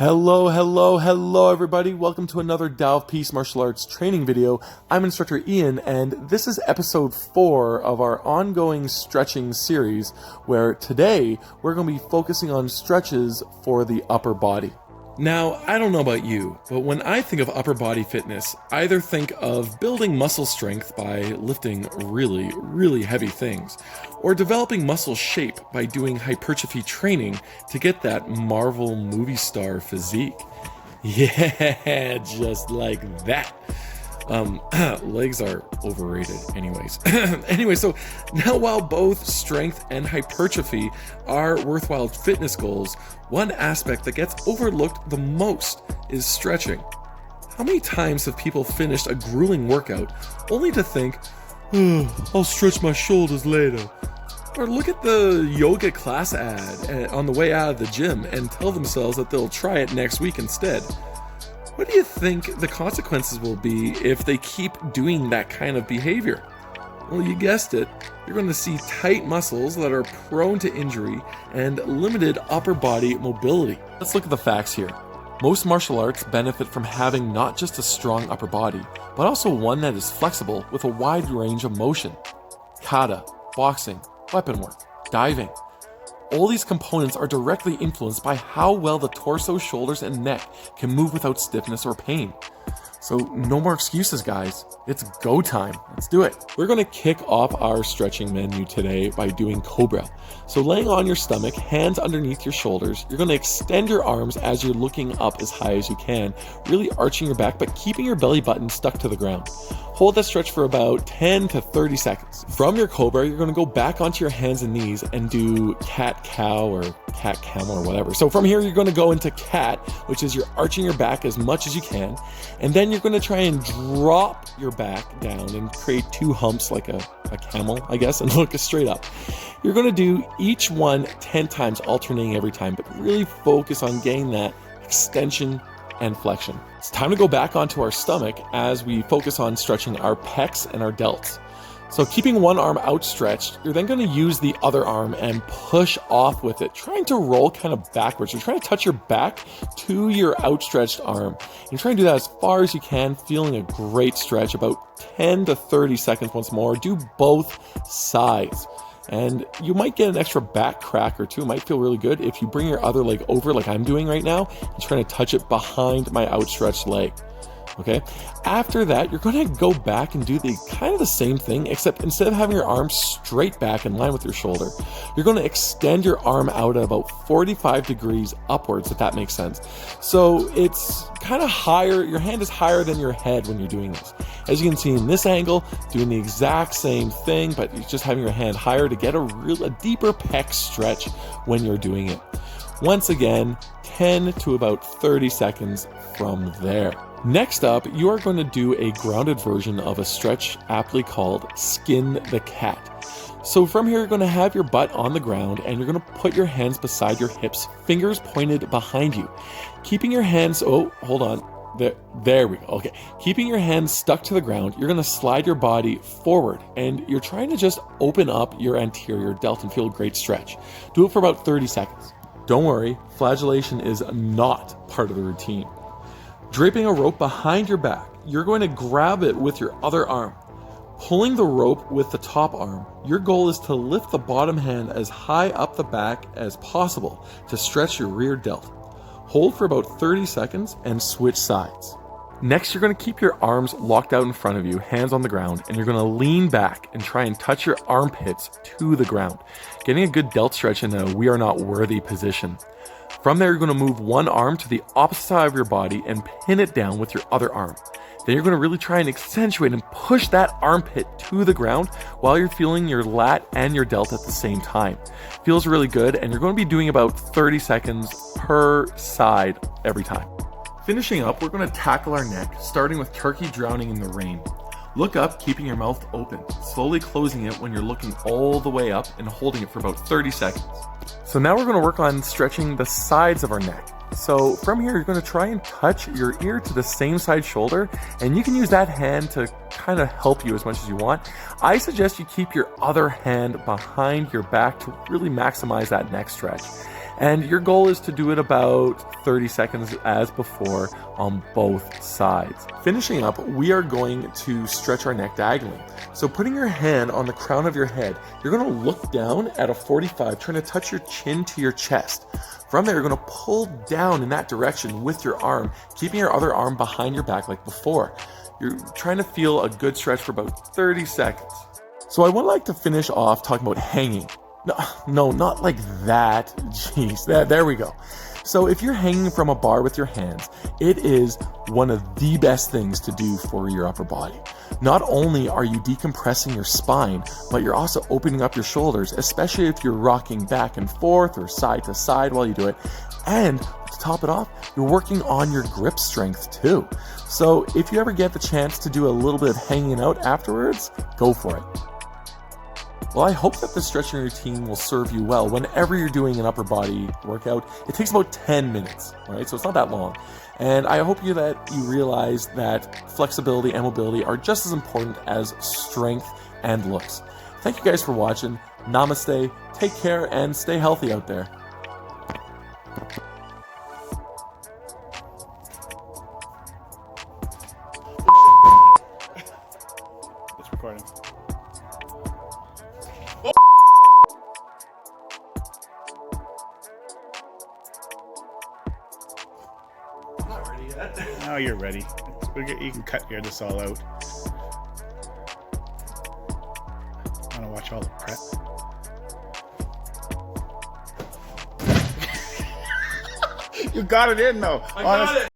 Hello everybody. Welcome to another Tao of Peace martial arts training video. I'm instructor Ian and this is episode 4 of our ongoing stretching series where today we're going to be focusing on stretches for the upper body. Now, I don't know about you, but when I think of upper body fitness, I either think of building muscle strength by lifting really heavy things, or developing muscle shape by doing hypertrophy training to get that Marvel movie star physique. Yeah, just like that. Legs are overrated anyways. Anyway, so now while both strength and hypertrophy are worthwhile fitness goals, one aspect that gets overlooked the most is stretching. How many times have people finished a grueling workout only to think, I'll stretch my shoulders later? Or look at the yoga class ad on the way out of the gym and tell themselves that they'll try it next week instead. What do you think the consequences will be if they keep doing that kind of behavior? Well, you guessed it. You're going to see tight muscles that are prone to injury and limited upper body mobility. Let's look at the facts here. Most martial arts benefit from having not just a strong upper body, but also one that is flexible with a wide range of motion. Kata, boxing, weapon work, diving. All these components are directly influenced by how well the torso, shoulders, and neck can move without stiffness or pain. So no more excuses, guys. It's go time. Let's do it. We're going to kick off our stretching menu today by doing Cobra. So laying on your stomach, hands underneath your shoulders, you're going to extend your arms as you're looking up as high as you can, really arching your back, but keeping your belly button stuck to the ground. Hold that stretch for about 10 to 30 seconds. From your Cobra, you're going to go back onto your hands and knees and do cat-cow or cat-camel or whatever. So from here, you're going to go into cat, which is you're arching your back as much as you can. And then you're going to try and drop your back down and create two humps like a camel, I guess, and look straight up. You're going to do each one 10 times, alternating every time, but really focus on getting that extension and flexion. It's time to go back onto our stomach as we focus on stretching our pecs and our delts. So keeping one arm outstretched, you're then going to use the other arm and push off with it, trying to roll kind of backwards. You're trying to touch your back to your outstretched arm. And try and do that as far as you can, feeling a great stretch, about 10 to 30 seconds once more. Do both sides. And you might get an extra back crack or two. It might feel really good if you bring your other leg over like I'm doing right now and trying to touch it behind my outstretched leg. Okay. After that, you're going to go back and do the kind of the same thing, except instead of having your arm straight back in line with your shoulder, you're going to extend your arm out at about 45 degrees upwards, if that makes sense. So it's kind of higher. Your hand is higher than your head when you're doing this. As you can see in this angle, doing the exact same thing, but you're just having your hand higher to get a deeper pec stretch when you're doing it. Once again, 10 to about 30 seconds from there. Next up, you are going to do a grounded version of a stretch aptly called Skin the Cat. So from here, you're going to have your butt on the ground and you're going to put your hands beside your hips, fingers pointed behind you. Keeping your hands, hold on. There we go. Okay. Keeping your hands stuck to the ground, you're going to slide your body forward and you're trying to just open up your anterior delt and feel a great stretch. Do it for about 30 seconds. Don't worry, flagellation is not part of the routine. Draping a rope behind your back, you're going to grab it with your other arm. Pulling the rope with the top arm, your goal is to lift the bottom hand as high up the back as possible to stretch your rear delt. Hold for about 30 seconds and switch sides. Next, you're going to keep your arms locked out in front of you, hands on the ground, and you're going to lean back and try and touch your armpits to the ground, getting a good delt stretch in a we are not worthy position. From there, you're going to move one arm to the opposite side of your body and pin it down with your other arm. Then you're going to really try and accentuate and push that armpit to the ground while you're feeling your lat and your delt at the same time. Feels really good, and you're going to be doing about 30 seconds per side every time. Finishing up, we're going to tackle our neck, starting with turkey drowning in the rain. Look up, keeping your mouth open, slowly closing it when you're looking all the way up and holding it for about 30 seconds. So now we're going to work on stretching the sides of our neck. So from here, you're going to try and touch your ear to the same side shoulder, and you can use that hand to kind of help you as much as you want. I suggest you keep your other hand behind your back to really maximize that neck stretch. And your goal is to do it about 30 seconds as before on both sides. Finishing up, we are going to stretch our neck diagonally. So putting your hand on the crown of your head, you're going to look down at a 45, trying to touch your chin to your chest. From there, you're going to pull down in that direction with your arm, keeping your other arm behind your back like before. You're trying to feel a good stretch for about 30 seconds. So I would like to finish off talking about hanging. No, not like that. Jeez, there we go. So if you're hanging from a bar with your hands, it is one of the best things to do for your upper body. Not only are you decompressing your spine, but you're also opening up your shoulders, especially if you're rocking back and forth or side to side while you do it. And to top it off, you're working on your grip strength too. So if you ever get the chance to do a little bit of hanging out afterwards, go for it. Well, I hope that this stretching routine will serve you well whenever you're doing an upper body workout. It takes about 10 minutes, right? So it's not that long. And I hope that you realize that flexibility and mobility are just as important as strength and looks. Thank you guys for watching. Namaste, take care, and stay healthy out there. It's recording. I'm not ready yet. Now you're ready. You can cut this all out. I want to watch all the prep. You got it in though. I got it.